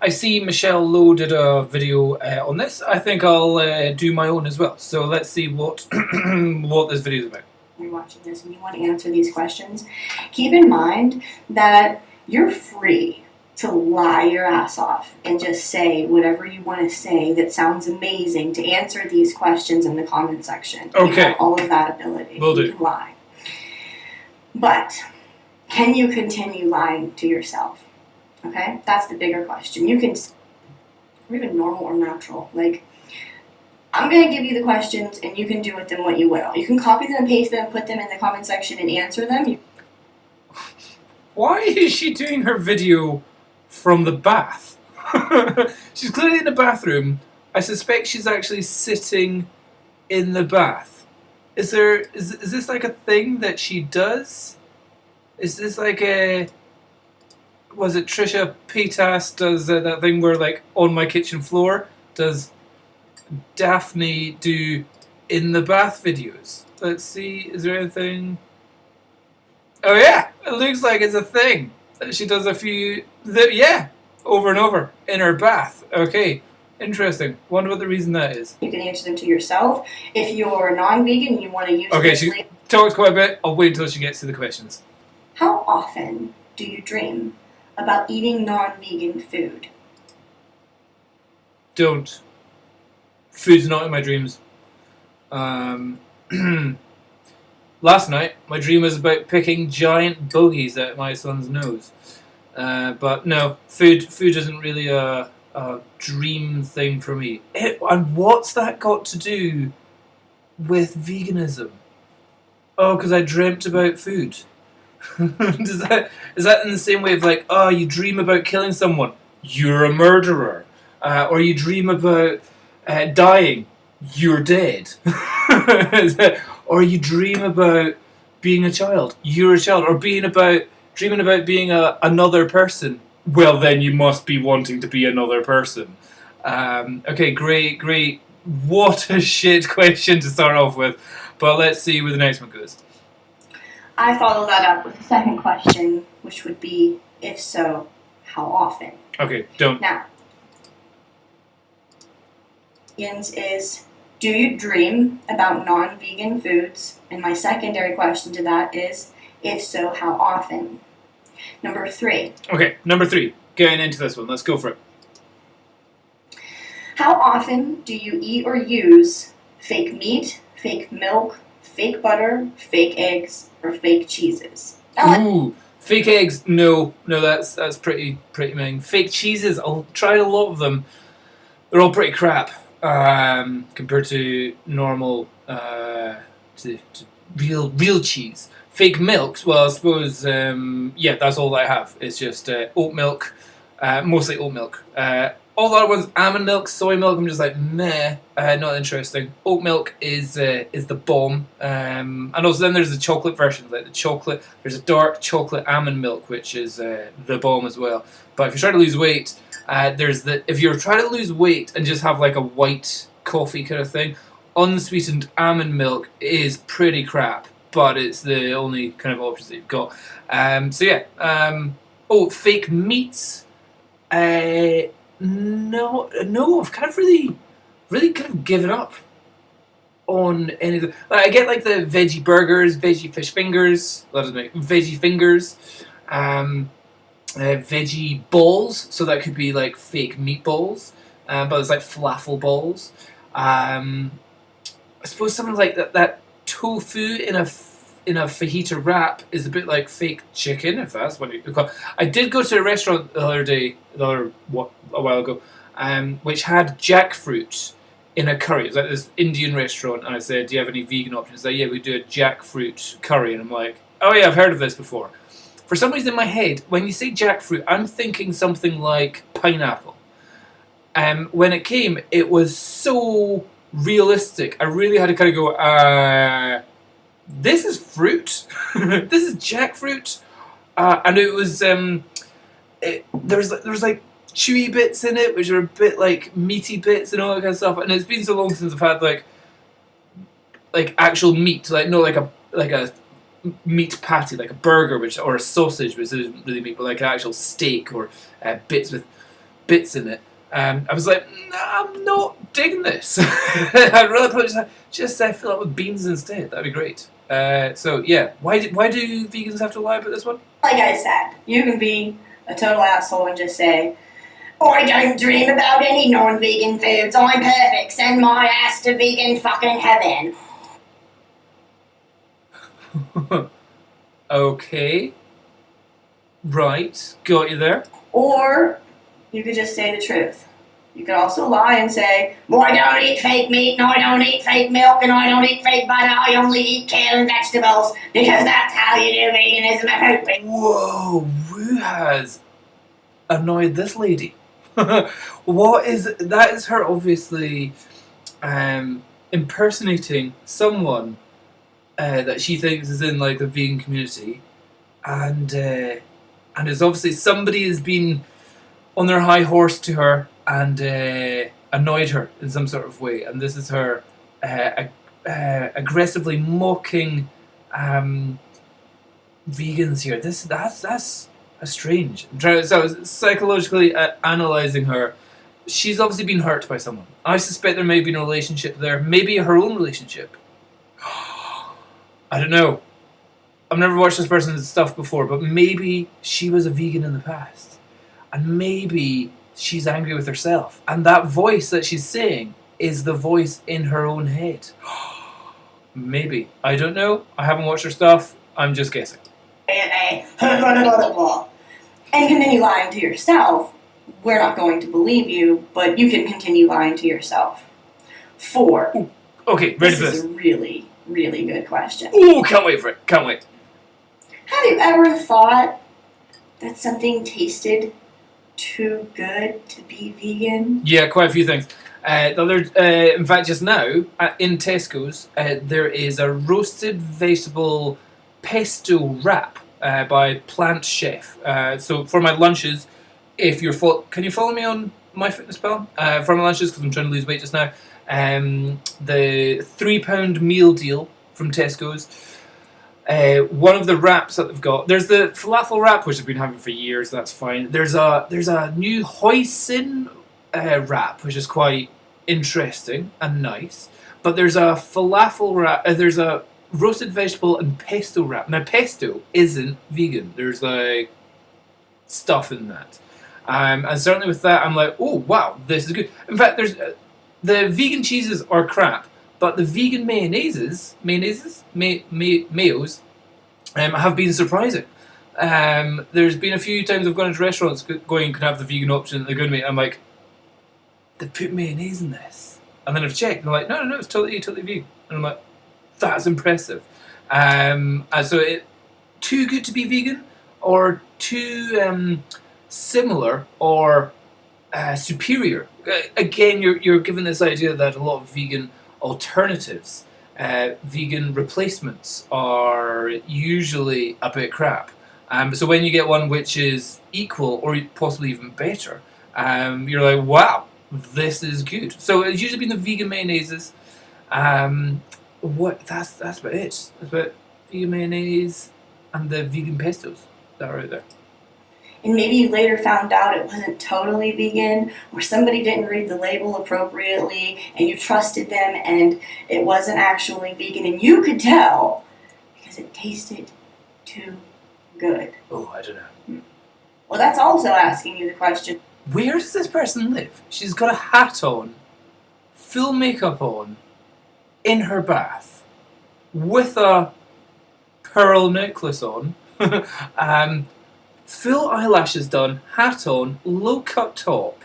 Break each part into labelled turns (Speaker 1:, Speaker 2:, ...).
Speaker 1: I see Michelle loaded a video on this. I think I'll do my own as well. So let's see what what this video is about.
Speaker 2: You're watching this and you want to answer these questions, keep in mind that you're free to lie your ass off and just say whatever you want to say that sounds amazing to answer these questions in the comment section.
Speaker 1: Okay.
Speaker 2: You have all of that ability.
Speaker 1: Will do.
Speaker 2: You can lie. But can you continue lying to yourself? Okay? That's the bigger question. You can, or even normal or natural. Like, I'm going to give you the questions and you can do with them what you will. You can copy them and paste them, put them in the comment section and answer them.
Speaker 1: Why is she doing her video from the bath? She's clearly in the bathroom. I suspect she's actually sitting in the bath. Is this like a thing that she does? Is this like a... Was it Trisha Paytas does that thing where, like, on my kitchen floor, does Daphne do in the bath videos? Let's see, is there anything... Oh yeah, it looks like it's a thing. She does a few, yeah, over and over in her bath. Okay, interesting. Wonder what the reason that is.
Speaker 2: You can answer them to yourself. If you're non-vegan and you want to use
Speaker 1: okay, she talks quite a bit. I'll wait until she gets to the questions.
Speaker 2: How often do you dream about eating non-vegan food?
Speaker 1: Don't. Food's not in my dreams. Last night, my dream was about picking giant bogies out my son's nose. But no, food isn't really a dream thing for me. And what's that got to do with veganism? Oh, because I dreamt about food. Is that in the same way of like, oh, you dream about killing someone, you're a murderer. Or you dream about dying, you're dead. Or you dream about being a child, you're a child. Or dreaming about being another person, well then you must be wanting to be another person. Okay, great. What a shit question to start off with. But let's see where the next one goes.
Speaker 2: I follow that up with the second question, which would be, if so, how often?
Speaker 1: Okay, don't.
Speaker 2: Now, is, do you dream about non-vegan foods? And my secondary question to that is, if so, how often? Number 3.
Speaker 1: Okay, number 3. Getting into this one. Let's go for it.
Speaker 2: How often do you eat or use fake meat, fake milk, fake butter, fake eggs, or fake cheeses?
Speaker 1: Ooh, fake eggs? No, that's pretty mean. Fake cheeses? I'll try a lot of them. They're all pretty crap compared to normal, to real cheese. Fake milks? Well, I suppose yeah, that's all I have. It's just oat milk, mostly oat milk. All the other ones, almond milk, soy milk, I'm just like, meh, not interesting. Oat milk is the bomb. And also then there's the chocolate version, like there's a dark chocolate almond milk, which is the bomb as well. But if you're trying to lose weight, if you're trying to lose weight and just have like a white coffee kind of thing, unsweetened almond milk is pretty crap, but it's the only kind of options that you've got. So yeah, fake meats, No, I've kind of really kind of given up on any of the... Like, I get like the veggie burgers, veggie fish fingers, veggie fingers, veggie balls, so that could be like fake meatballs, but it's like falafel balls. I suppose something like that tofu in a fajita wrap is a bit like fake chicken, if that's what you call it. I did go to a restaurant a while ago, which had jackfruit in a curry. It was like this Indian restaurant, and I said, do you have any vegan options? Like, yeah, we do a jackfruit curry. And I'm like, oh yeah, I've heard of this before. For some reason in my head, when you say jackfruit, I'm thinking something like pineapple. When it came, it was so realistic. I really had to kind of go, this is fruit? This is jackfruit? And it was, there was like chewy bits in it, which are a bit like meaty bits and all that kind of stuff. And it's been so long since I've had like actual meat, like a meat patty, like a burger, or a sausage, which isn't really meat, but like an actual steak or bits with bits in it. I was like, nah, I'm not digging this. I'd rather just fill it with beans instead. That'd be great. So yeah, why do vegans have to lie about this one?
Speaker 2: Like I said, you can be a total asshole and just say, I don't dream about any non-vegan foods. I'm perfect. Send my ass to vegan fucking heaven.
Speaker 1: Okay. Right. Got you there.
Speaker 2: Or you could just say the truth. You could also lie and say, I don't eat fake meat, and I don't eat fake milk, and I don't eat fake butter. I only eat kale and vegetables because that's how you do veganism.
Speaker 1: Whoa, who has annoyed this lady? What is that? Is her obviously impersonating someone that she thinks is in like the vegan community, and it's obviously somebody has been on their high horse to her and annoyed her in some sort of way, and this is her aggressively mocking vegans here. That's strange. So I was psychologically analysing her. She's obviously been hurt by someone. I suspect there may have been a relationship there, maybe her own relationship. I don't know. I've never watched this person's stuff before, but maybe she was a vegan in the past. And maybe she's angry with herself. And that voice that she's saying is the voice in her own head. Maybe. I don't know. I haven't watched her stuff. I'm just guessing.
Speaker 2: And continue lying to yourself. We're not going to believe you, but you can continue lying to yourself. 4.
Speaker 1: Ooh. Okay, ready for this.
Speaker 2: This is a really, really good question.
Speaker 1: Ooh, can't wait for it. Can't wait.
Speaker 2: Have you ever thought that something tasted too good to be vegan?
Speaker 1: Yeah, quite a few things. In fact, just now, in Tesco's, there is a roasted vegetable pesto wrap by Plant Chef. So for my lunches, if you're can you follow me on MyFitnessPal? For my lunches, because I'm trying to lose weight just now, the £3 meal deal from Tesco's. One of the wraps that they've got, there's the falafel wrap, which I've been having for years. That's fine. There's a new hoisin wrap, which is quite interesting and nice. But there's a falafel wrap. There's a roasted vegetable and pesto wrap. Now pesto isn't vegan. There's like stuff in that, and certainly with that, I'm like, oh wow, this is good. In fact, there's the vegan cheeses are crap. But the vegan mayos have been surprising. There's been a few times I've gone into restaurants going, can I have the vegan option? And they're going to me, I'm like, they put mayonnaise in this. And then I've checked, and they're like, no, it's totally vegan. And I'm like, that's impressive. So too good to be vegan, or too similar, or superior. Again, you're given this idea that a lot of vegan alternatives, vegan replacements are usually a bit crap. So when you get one which is equal or possibly even better, you're like, wow, this is good. So it's usually been the vegan mayonnaises. That's about it. That's about vegan mayonnaise and the vegan pestos that are out there.
Speaker 2: And maybe you later found out it wasn't totally vegan, or somebody didn't read the label appropriately, and you trusted them, and it wasn't actually vegan, and you could tell because it tasted too good.
Speaker 1: Oh, I don't know.
Speaker 2: Well, that's also asking you the question,
Speaker 1: where does this person live? She's got a hat on, full makeup on, in her bath, with a pearl necklace on, full eyelashes done, hat on, low-cut top,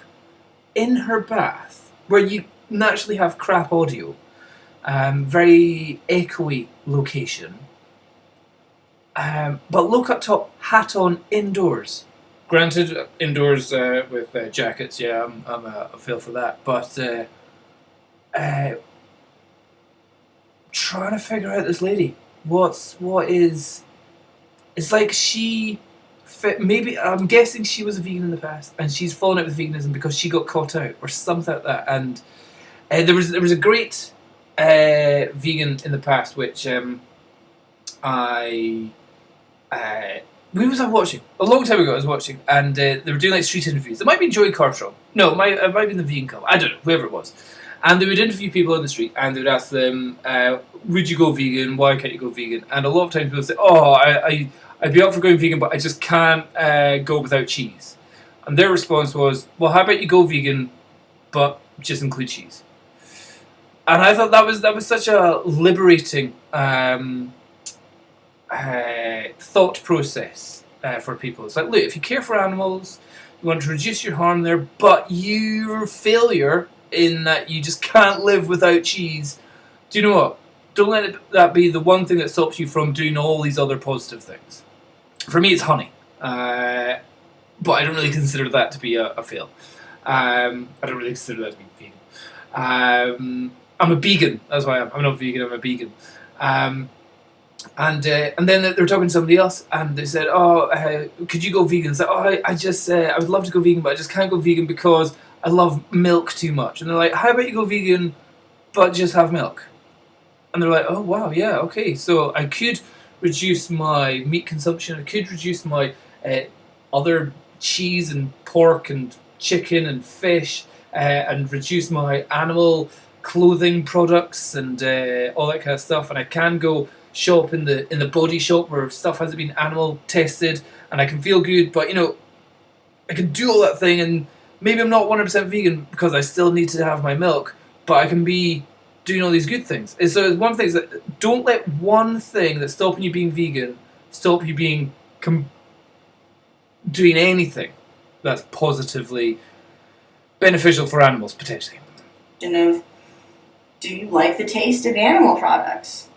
Speaker 1: in her bath, where you naturally have crap audio, very echoey location, but low-cut top, hat on, indoors. Granted, indoors with jackets, yeah, I'm a fail for that, but trying to figure out this lady. It's like she... Maybe I'm guessing she was a vegan in the past, and she's fallen out with veganism because she got caught out or something like that. And there was a great vegan in the past which I Who was I watching? A long time ago I was watching, and they were doing like street interviews. It might be Joey Cartron. No, it might be the Vegan Club. I don't know, whoever it was. And they would interview people on the street, and they would ask them, would you go vegan? Why can't you go vegan? And a lot of times people would say, oh, I'd be up for going vegan, but I just can't go without cheese. And their response was, well, how about you go vegan, but just include cheese? And I thought that was such a liberating thought process for people. It's like, look, if you care for animals, you want to reduce your harm there, but your failure in that you just can't live without cheese, do you know what? Don't let that be the one thing that stops you from doing all these other positive things. For me, it's honey. But I don't really consider that to be a fail. I don't really consider that to be vegan. I'm a vegan, that's why I'm not vegan, I'm a vegan. And then they were talking to somebody else, and they said, "Oh, could you go vegan?" It's like, "Oh, I would love to go vegan, but I just can't go vegan because I love milk too much." And they're like, "How about you go vegan, but just have milk?" And they're like, "Oh, wow, yeah, okay. So I could reduce my meat consumption. I could reduce my other cheese and pork and chicken and fish, and reduce my animal clothing products and all that kind of stuff. And I can go shop in the body shop where stuff hasn't been animal tested, and I can feel good. But I can do all that thing, and maybe I'm not 100% vegan because I still need to have my milk, but I can be doing all these good things." And so one thing is that don't let one thing that's stopping you being vegan stop you being doing anything that's positively beneficial for animals, potentially.
Speaker 2: Of, do you like the taste of animal products?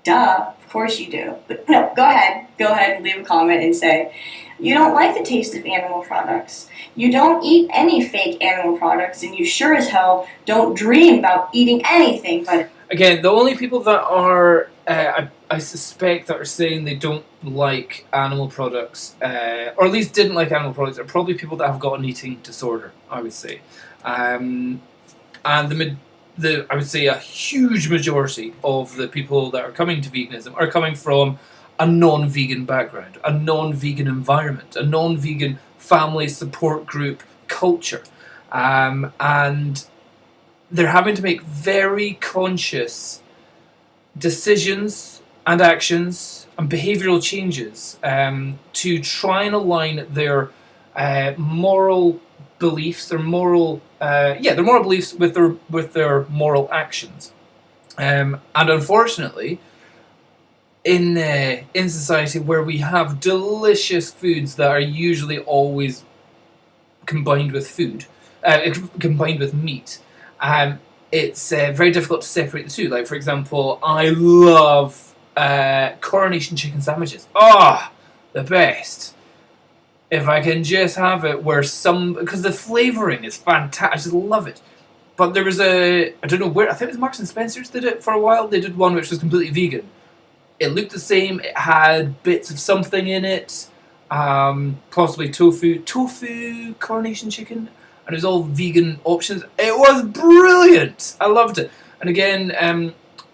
Speaker 2: Duh, of course you do. But no, go ahead and leave a comment and say, you don't like the taste of animal products. You don't eat any fake animal products, and you sure as hell don't dream about eating anything but...
Speaker 1: Again, the only people that are, I suspect, that are saying they don't like animal products, or at least didn't like animal products, are probably people that have got an eating disorder, I would say. And I would say a huge majority of the people that are coming to veganism are coming from a non-vegan background, a non-vegan environment, a non-vegan family support group culture. And they're having to make very conscious decisions and actions and behavioural changes to try and align their moral beliefs, their moral beliefs with their moral actions. And unfortunately, in society where we have delicious foods that are usually always combined with combined with meat, it's very difficult to separate the two. Like, for example, I love coronation chicken sandwiches. The best. If I can just have it because the flavouring is fantastic, I just love it. But there was I don't know where, I think it was Marks and Spencer's did it for a while. They did one which was completely vegan. It looked the same, it had bits of something in it, possibly tofu coronation chicken, and it was all vegan options. It was brilliant! I loved it. And again,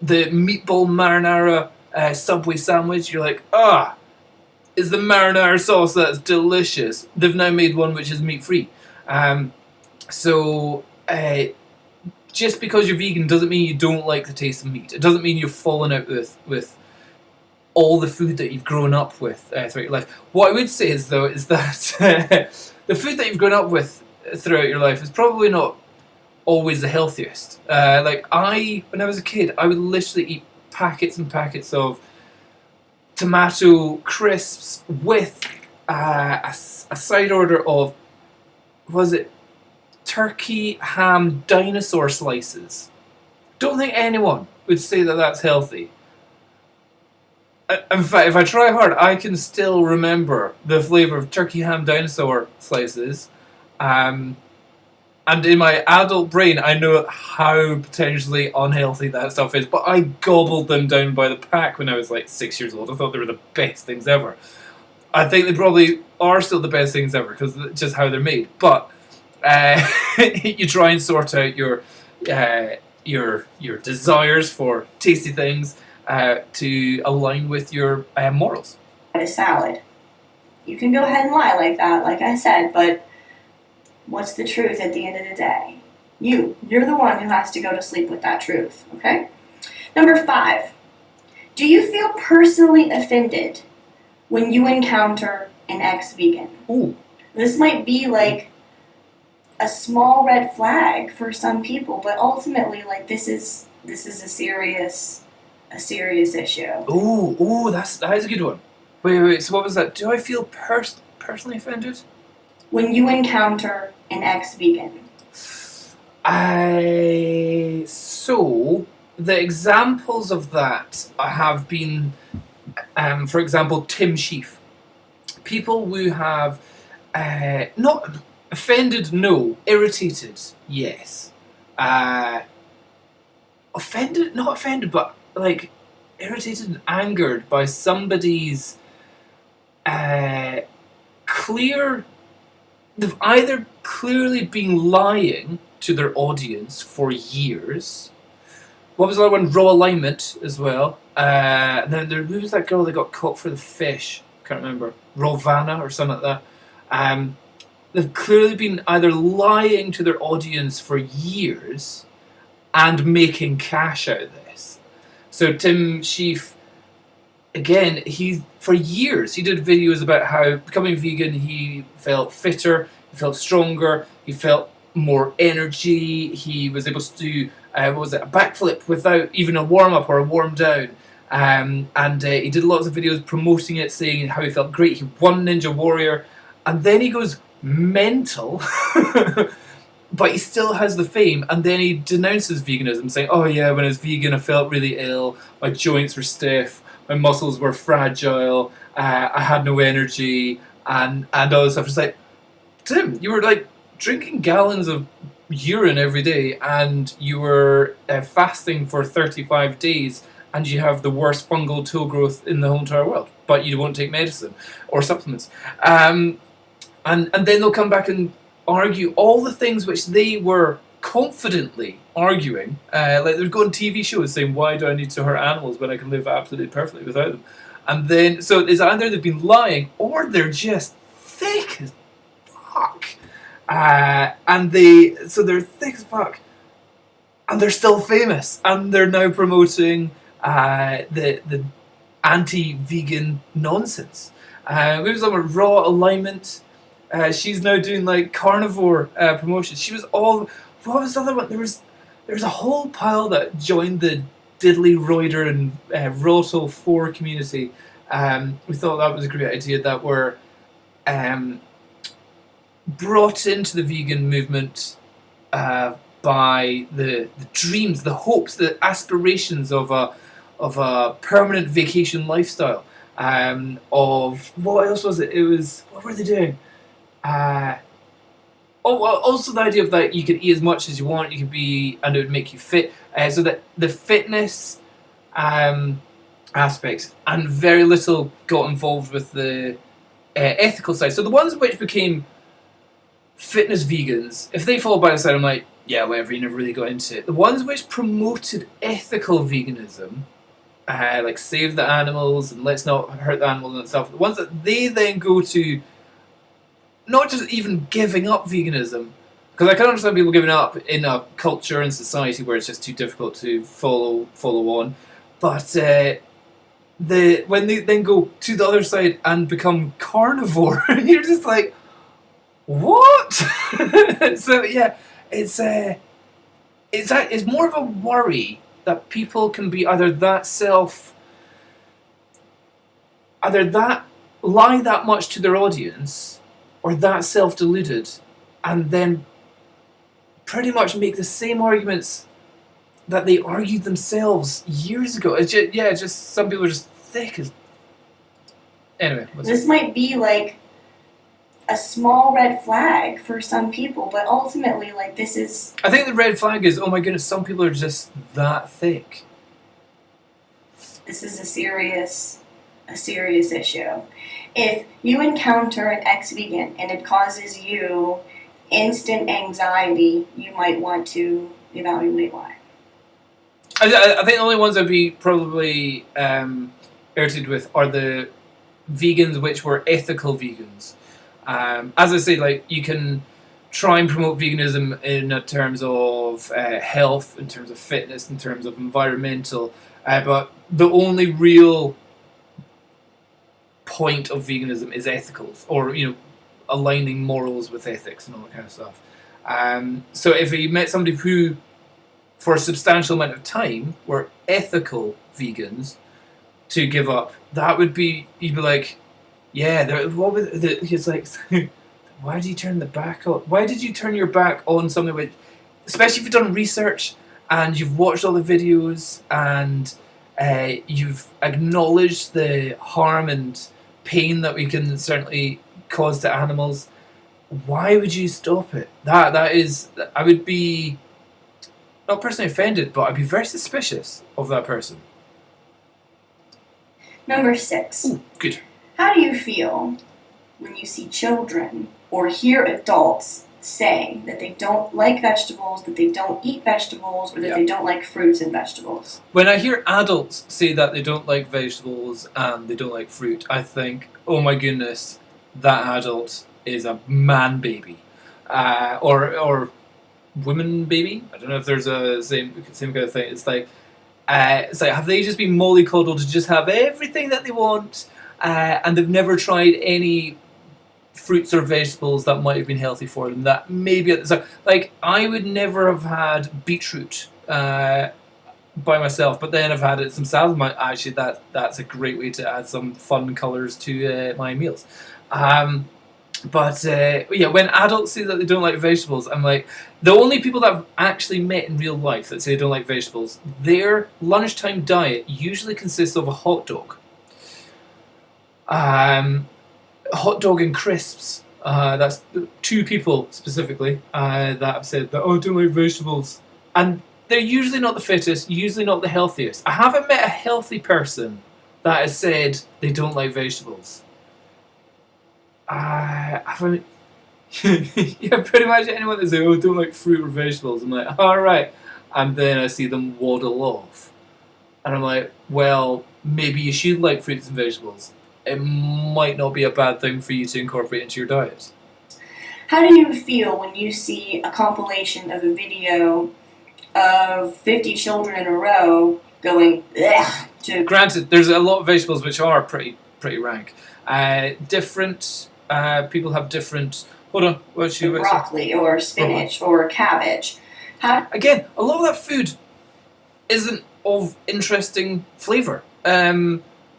Speaker 1: the meatball marinara Subway sandwich, you're like, is the marinara sauce that's delicious. They've now made one which is meat-free. So just because you're vegan doesn't mean you don't like the taste of meat. It doesn't mean you're falling out with all the food that you've grown up with throughout your life. What I would say is that the food that you've grown up with throughout your life is probably not always the healthiest. When I was a kid, I would literally eat packets and packets of tomato crisps with a side order of, was it turkey ham dinosaur slices? Don't think anyone would say that that's healthy. In fact, if I try hard, I can still remember the flavour of turkey ham dinosaur slices. And in my adult brain, I know how potentially unhealthy that stuff is, but I gobbled them down by the pack when I was like 6 years old. I thought they were the best things ever. I think they probably are still the best things ever, because it's just how they're made. But you try and sort out your desires for tasty things to align with your morals.
Speaker 2: a salad. You can go ahead and lie like that, like I said, but what's the truth at the end of the day? You're the one who has to go to sleep with that truth, okay? Number 5, do you feel personally offended when you encounter an ex-vegan?
Speaker 1: Ooh.
Speaker 2: This might be like a small red flag for some people, but ultimately, like, this is a serious issue.
Speaker 1: Ooh, that is a good one. Wait. So what was that? Do I feel personally offended?
Speaker 2: When you encounter an ex-vegan.
Speaker 1: So the examples of that have been, for example, Tim Sheaf. People who have not offended, no. Irritated, yes. Offended, not offended, but like irritated and angered by somebody's they've either clearly been lying to their audience for years. What was the other one? Raw alignment as well. Then who was that girl that got caught for the fish? Can't remember. Rovana or something like that. They've clearly been either lying to their audience for years and making cash out of this. So Tim Sheaf, again, for years he did videos about how becoming vegan he felt fitter, he felt stronger, he felt more energy, he was able to do a backflip without even a warm-up or a warm-down. And he did lots of videos promoting it, saying how he felt great. He won Ninja Warrior, and then he goes mental, but he still has the fame. And then he denounces veganism, saying, "Oh yeah, when I was vegan, I felt really ill. My joints were stiff, my muscles were fragile. I had no energy, and all this stuff." It's like, Tim, you were like drinking gallons of urine every day, and you were fasting for 35 days. And you have the worst fungal toe growth in the whole entire world, but you won't take medicine or supplements. And then they'll come back and argue all the things which they were confidently arguing. Like they're going TV shows saying, "Why do I need to hurt animals when I can live absolutely perfectly without them?" And then, so it's either they've been lying or they're just thick as fuck. So they're thick as fuck, and they're still famous, and they're now promoting the anti-vegan nonsense. We was on Raw Alignment. She's now doing like carnivore promotions. She was all. What was the other one? There was a whole pile that joined the Diddley Reuter and Roto 4 community. We thought that was a great idea, that were brought into the vegan movement by the dreams, the hopes, the aspirations of a permanent vacation lifestyle. Of what else was it? It was, what were they doing? Also the idea of that you could eat as much as you want, you could be, and it would make you fit. So that the fitness aspects, and very little got involved with the ethical side. So the ones which became fitness vegans, if they fall by the side, I'm like, yeah, whatever, you never really got into it. The ones which promoted ethical veganism, like save the animals and let's not hurt the animals and itself, the ones that they then go to, not just even giving up veganism, because I can understand people giving up in a culture and society where it's just too difficult to follow on, but when they then go to the other side and become carnivore, you're just like, what? So yeah, it's more of a worry that people can be either that lie that much to their audience, or that self-deluded, and then pretty much make the same arguments that they argued themselves years ago. It's just some people are just thick as. Anyway,
Speaker 2: this might be like a small red flag for some people, but ultimately, like, this is.
Speaker 1: I think the red flag is, oh my goodness, some people are just that thick.
Speaker 2: This is a serious issue. If you encounter an ex-vegan and it causes you instant anxiety, you might want to evaluate why.
Speaker 1: I think the only ones I'd be probably irritated with are the vegans which were ethical vegans. As I say, like, you can try and promote veganism in terms of health, in terms of fitness, in terms of environmental, but the only real point of veganism is ethicals, or aligning morals with ethics and all that kind of stuff. So if you met somebody who, for a substantial amount of time, were ethical vegans to give up, that would be, you'd be like, yeah, what would he's like, why did you turn the back on? Why did you turn your back on something which, especially if you've done research and you've watched all the videos and you've acknowledged the harm and pain that we can certainly cause to animals? Why would you stop it? That is, I would be not personally offended, but I'd be very suspicious of that person.
Speaker 2: Number 6.
Speaker 1: Ooh, good.
Speaker 2: How do you feel when you see children or hear adults say that they don't like vegetables, that they don't eat vegetables, or that they don't like fruits and vegetables?
Speaker 1: When I hear adults say that they don't like vegetables and they don't like fruit, I think, oh my goodness, that adult is a man baby, or woman baby. I don't know if there's a same kind of thing. It's like have they just been mollycoddled to just have everything that they want, and they've never tried any fruits or vegetables that might have been healthy for them, that maybe like I would never have had beetroot by myself, but then I've had it some salad. Actually, that's a great way to add some fun colours to my meals. But when adults say that they don't like vegetables, I'm like, the only people that I've actually met in real life that say they don't like vegetables, their lunchtime diet usually consists of a hot dog. Hot dog and crisps. That's 2 people specifically that have said that, oh, I don't like vegetables. And they're usually not the fittest, usually not the healthiest. I haven't met a healthy person that has said they don't like vegetables. I haven't. Yeah, pretty much anyone that says, oh, I don't like fruit or vegetables, I'm like, alright. And then I see them waddle off. And I'm like, well, maybe you should like fruits and vegetables. It might not be a bad thing for you to incorporate into your diet.
Speaker 2: How do you feel when you see a compilation of a video of 50 children in a row going, ugh, to...
Speaker 1: Granted, there's a lot of vegetables which are pretty rank. Different people have different... Hold on, what's your...
Speaker 2: broccoli or spinach or cabbage.
Speaker 1: Again, a lot of that food isn't of interesting flavour.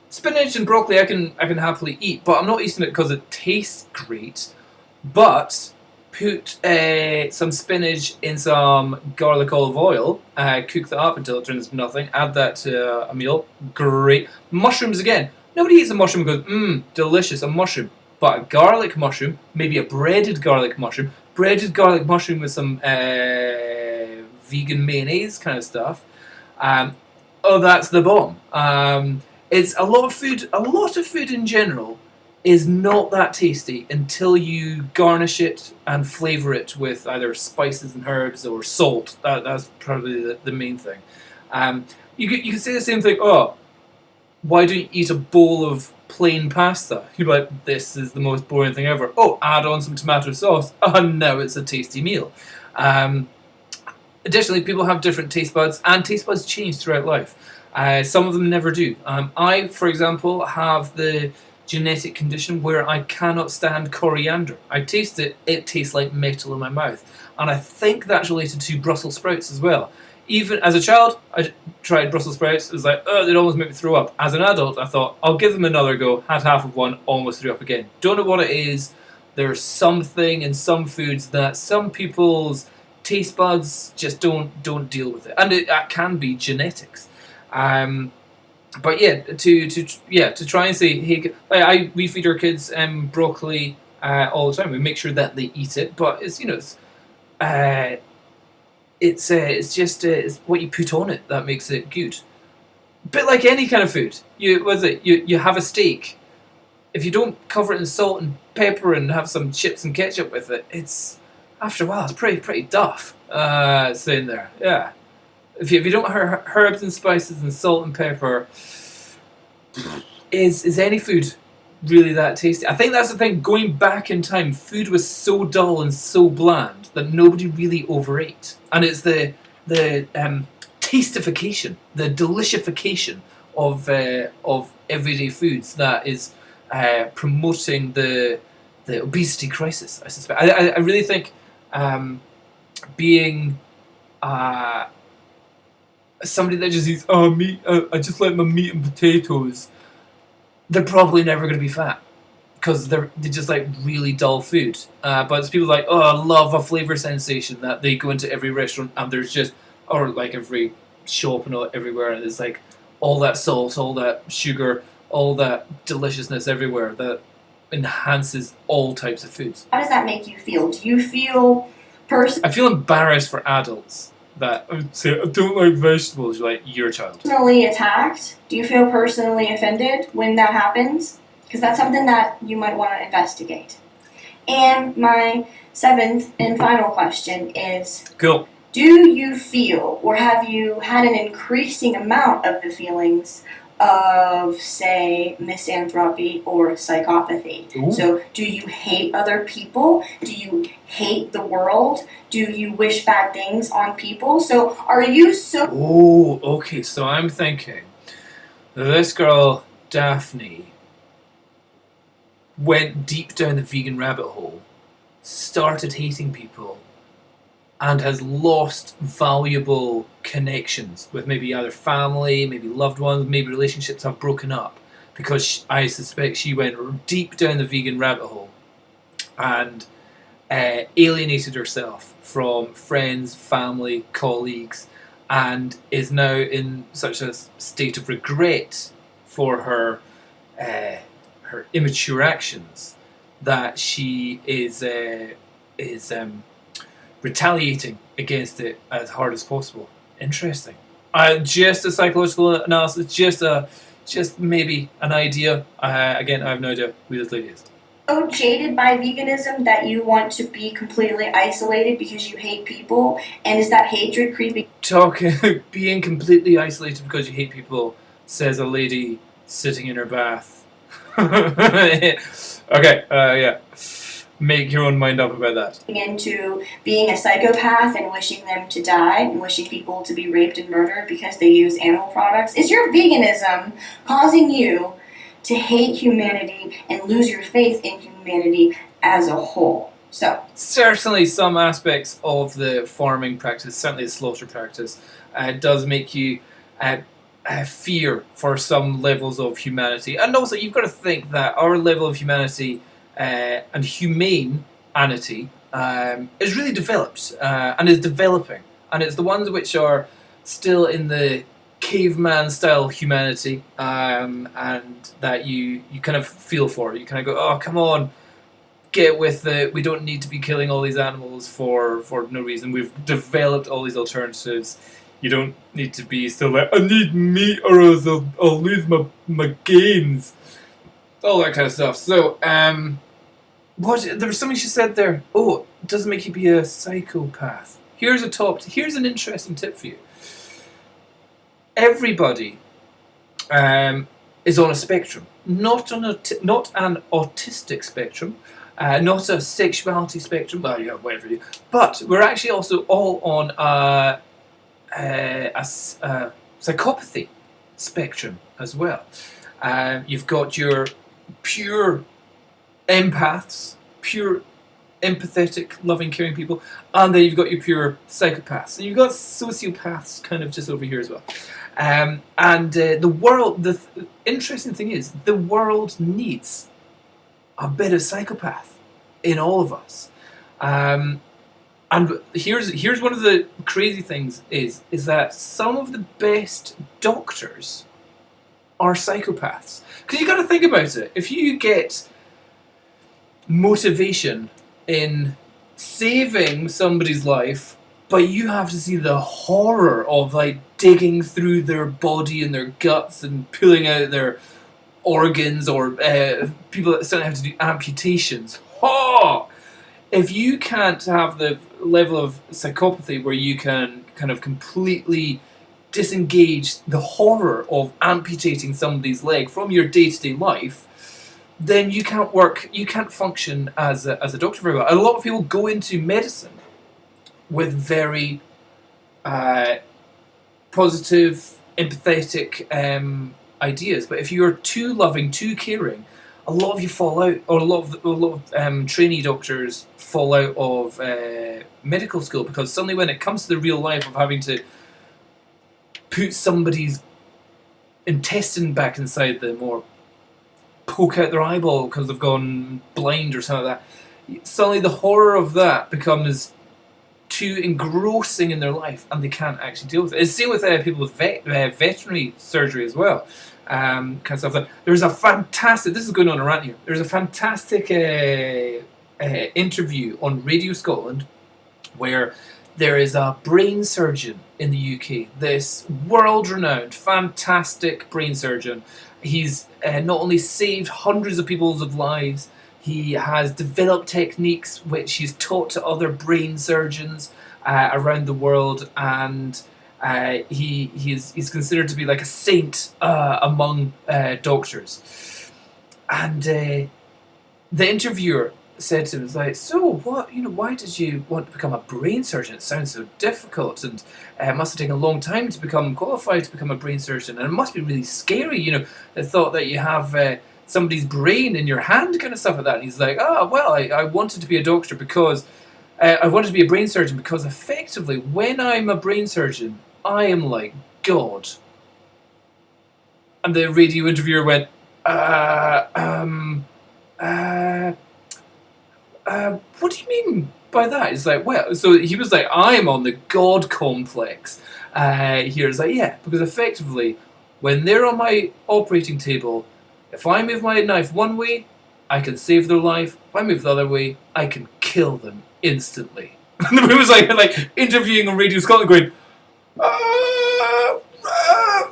Speaker 1: Spinach and broccoli I can happily eat, but I'm not eating it because it tastes great. But put some spinach in some garlic olive oil, cook that up until it turns to nothing, add that to a meal, great. Mushrooms again. Nobody eats a mushroom and goes, delicious, a mushroom. But a garlic mushroom, maybe a breaded garlic mushroom with some vegan mayonnaise kind of stuff. That's the bomb. It's a lot of food. A lot of food in general is not that tasty until you garnish it and flavour it with either spices and herbs or salt. That's probably the main thing. You can say the same thing. Oh, why don't you eat a bowl of plain pasta? You're like, this is the most boring thing ever. Oh, add on some tomato sauce. Oh, now it's a tasty meal. Additionally, people have different taste buds, and taste buds change throughout life. Some of them never do. I, for example, have the genetic condition where I cannot stand coriander. I taste it, it tastes like metal in my mouth. And I think that's related to Brussels sprouts as well. Even as a child, I tried Brussels sprouts. It was like, they'd almost make me throw up. As an adult, I thought, I'll give them another go. Had half of one, almost threw up again. Don't know what it is. There's something in some foods that some people's taste buds just don't deal with it. And it can be genetics. But yeah, to try and say, hey, we feed our kids broccoli all the time. We make sure that they eat it, but it's it's what you put on it that makes it good. A bit like any kind of food. You have a steak. If you don't cover it in salt and pepper and have some chips and ketchup with it, it's after a while it's pretty duff. Sitting there, yeah. If you don't have herbs and spices and salt and pepper, is any food really that tasty. I think that's the thing. Going back in time, food was so dull and so bland that nobody really overate, and it's the tastification, the delicification of everyday foods that is promoting the obesity crisis. I suspect. I really think being somebody that just eats meat. I just like my meat and potatoes. They're probably never going to be fat because they're just like really dull food. But it's people like, oh, I love a flavor sensation that they go into every restaurant and there's just, or like every shop and everywhere, and there's like all that salt, all that sugar, all that deliciousness everywhere that enhances all types of foods.
Speaker 2: How does that make you feel? Do you feel
Speaker 1: I feel embarrassed for adults that I would say, I don't like vegetables. You're like, you're a child.
Speaker 2: Personally attacked? Do you feel personally offended when that happens? Because that's something that you might want to investigate. And my 7th and final question is,
Speaker 1: cool.
Speaker 2: Do you feel, or have you had an increasing amount of the feelings of, say, misanthropy or psychopathy?
Speaker 1: Ooh.
Speaker 2: So, do you hate other people? Do you hate the world? Do you wish bad things on people? So, are you so...
Speaker 1: Oh, okay, so I'm thinking, this girl, Daphne, went deep down the vegan rabbit hole, started hating people, and has lost valuable connections with maybe either family, maybe loved ones, maybe relationships have broken up because I suspect she went deep down the vegan rabbit hole and alienated herself from friends, family, colleagues, and is now in such a state of regret for her immature actions that she is retaliating against it as hard as possible. Interesting. Just a psychological analysis, just maybe an idea. Again, I have no idea who this lady is.
Speaker 2: So jaded by veganism that you want to be completely isolated because you hate people, and is that hatred creeping?
Speaker 1: Being completely isolated because you hate people, says a lady sitting in her bath. Okay, yeah. Make your own mind up about that.
Speaker 2: Into being a psychopath and wishing them to die and wishing people to be raped and murdered because they use animal products. Is your veganism causing you to hate humanity and lose your faith in humanity as a whole? So
Speaker 1: certainly some aspects of the farming practice, certainly the slaughter practice, does make you fear for some levels of humanity. And also you've got to think that our level of humanity and humanity is really developed and is developing, and it's the ones which are still in the caveman style humanity, and that you kind of feel for. You kind of go, oh come on, get with it, we don't need to be killing all these animals for no reason, we've developed all these alternatives, you don't need to be still like, I need meat or else I'll lose my gains, all that kind of stuff. So there was something she said there. Oh, it doesn't make you be a psychopath. Here's an interesting tip for you. Everybody is on a spectrum, not an autistic spectrum, not a sexuality spectrum. Well, yeah, whatever you. But we're actually also all on a psychopathy spectrum as well. You've got your pure empaths, pure empathetic, loving, caring people, and then you've got your pure psychopaths, and you've got sociopaths kind of just over here as well. The interesting thing is, the world needs a bit of psychopath in all of us. And here's one of the crazy things is that some of the best doctors are psychopaths. Because you got to think about it. If you get motivation in saving somebody's life, but you have to see the horror of like digging through their body and their guts and pulling out their organs, or people that certainly have to do amputations. Oh! If you can't have the level of psychopathy where you can kind of completely disengage the horror of amputating somebody's leg from your day-to-day life, then you can't function as a doctor very well. A lot of people go into medicine with very positive, empathetic ideas, but if you're too loving, too caring, a lot of you fall out, or a lot of trainee doctors fall out of medical school, because suddenly when it comes to the real life of having to put somebody's intestine back inside them, or poke out their eyeball because they've gone blind or something like that, suddenly the horror of that becomes too engrossing in their life, and they can't actually deal with it. It's the same with people with veterinary surgery as well. Kind of stuff. There's a fantastic. This is going on a rant here. There's a fantastic interview on Radio Scotland where there is a brain surgeon in the UK. This world-renowned, fantastic brain surgeon. He's not only saved hundreds of people's lives, he has developed techniques which he's taught to other brain surgeons around the world, and he's considered to be like a saint among doctors. And the interviewer said to him, like, so what, why did you want to become a brain surgeon? It sounds so difficult, and it must have taken a long time to become qualified to become a brain surgeon, and it must be really scary, the thought that you have somebody's brain in your hand, kind of stuff like that. And he's like, well, I wanted to be a doctor because I wanted to be a brain surgeon because effectively when I'm a brain surgeon, I am like God. And the radio interviewer went, what do you mean by that? It's like, well, so he was like, I'm on the God complex here. It's like, yeah, because effectively when they're on my operating table, if I move my knife one way, I can save their life. If I move the other way, I can kill them instantly. And it was like interviewing on Radio Scotland going,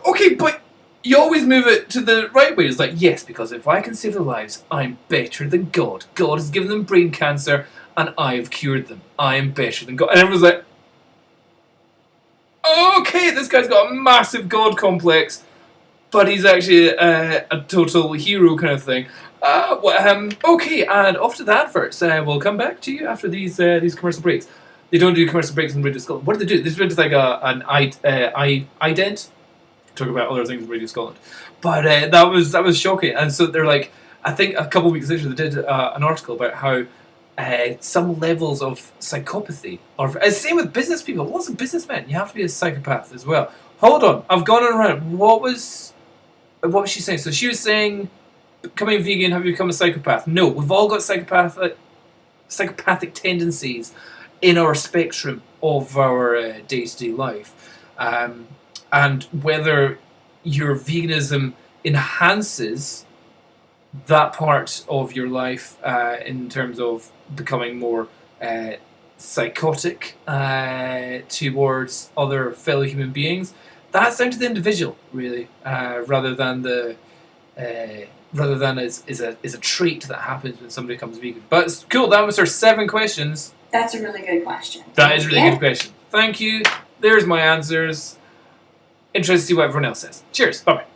Speaker 1: okay, but you always move it to the right way. It's like, yes, because if I can save their lives, I'm better than God. God has given them brain cancer, and I have cured them. I am better than God. And everyone's like, okay, this guy's got a massive God complex, but he's actually a total hero kind of thing. Okay, and off to the adverts. We'll come back to you after these commercial breaks. They don't do commercial breaks in Radio Scotland. What do they do? They do just like an ident. Talk about other things in Radio Scotland, but that was shocking. And so they're like, I think a couple of weeks later they did an article about how some levels of psychopathy are same with business people. Lots of businessmen, you have to be a psychopath as well. Hold on, I've gone on around. What was she saying? So she was saying, becoming vegan, have you become a psychopath? No, we've all got psychopathic tendencies in our spectrum of our day-to-day life. And whether your veganism enhances that part of your life in terms of becoming more psychotic towards other fellow human beings, that's down to the individual, really, rather than is a trait that happens when somebody becomes vegan. But it's cool. That was our 7 questions.
Speaker 2: That's a really good question.
Speaker 1: That is a really good question. Thank you. There's my answers. Interested to see what everyone else says. Cheers. Bye-bye.